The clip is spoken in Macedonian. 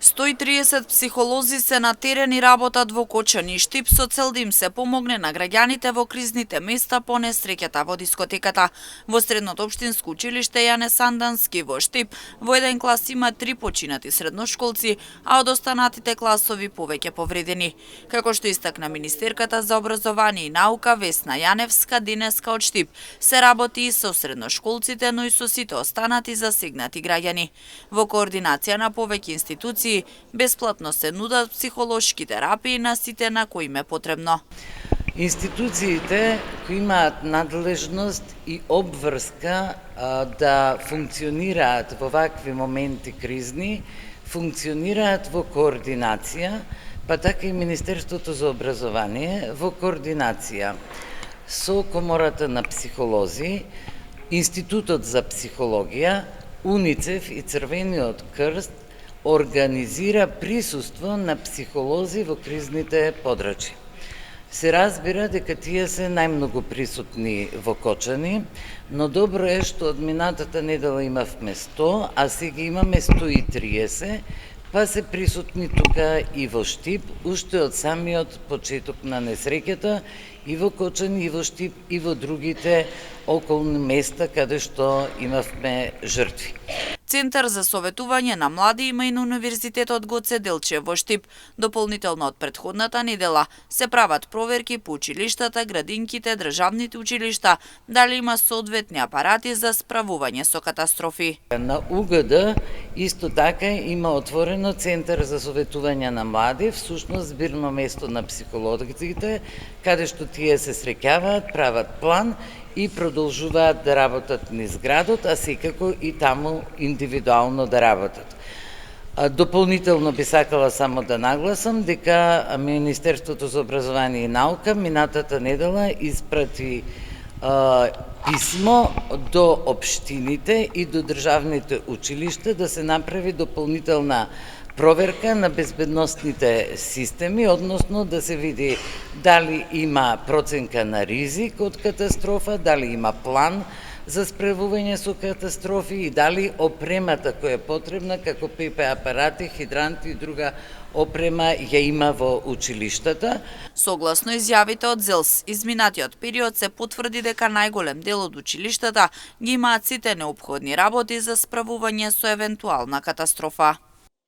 130 психолози се на терен и работат во Кочани и Штип со цел да им се помогне на граѓаните во кризните места по несреќата во дискотеката. Во Средното општинско училиште Јане Сандански во Штип во еден клас има 3 починати средношколци, а од останатите класови повеќе повредени. Како што истакна министерката за образование и наука Весна Јаневска, денеска од Штип се работи и со средношколците, но и со сите останати засегнати граѓани. Во координација на повеќе институции бесплатно се нудат психолошки терапии на сите на кои им е потребно. Институциите кои имаат надлежност и обврска да функционираат во вакви моменти кризни, функционираат во координација, па така и Министерството за образование во координација со Комората на психолози, Институтот за психологија, УНИЦЕФ и Црвениот крст организира присуство на психолози во кризните подрачја. Се разбира дека тие се најмногу присутни во Кочани, но добро е што од минатата недела имавме 100, а сега имаме 130, па се присутни тука и во Штип, уште од самиот почеток на несреќата, и во Кочани, и во Штип, и во другите околни места каде што имавме жртви. Центар за советување на млади има и на Универзитетот Гоце Делчев во Штип. Дополнително од претходната недела се прават проверки по училиштата, градинките, државните училишта, дали има соодветни апарати за справување со катастрофи. На УГД исто така има отворено Центар за советување на млади, всушност збирно место на психологите, каде што тие се среќаваат, прават план и продолжуваат да работат низ градот, а секако и таму индивидуално да работат. Дополнително би сакала само да нагласам дека Министерството за образование и наука минатата недела испрати писмо до општините и до државните училишта да се направи дополнителна проверка на безбедносните системи, односно да се види дали има проценка на ризик од катастрофа, дали има план за справување со катастрофи и дали опремата која е потребна, како ПП апарати, хидранти и друга опрема ја има во училиштата. Согласно изјавите од ЗЕЛС, изминатиот период се потврди дека најголем дел од училиштата ги имаат сите неопходни работи за справување со евентуална катастрофа.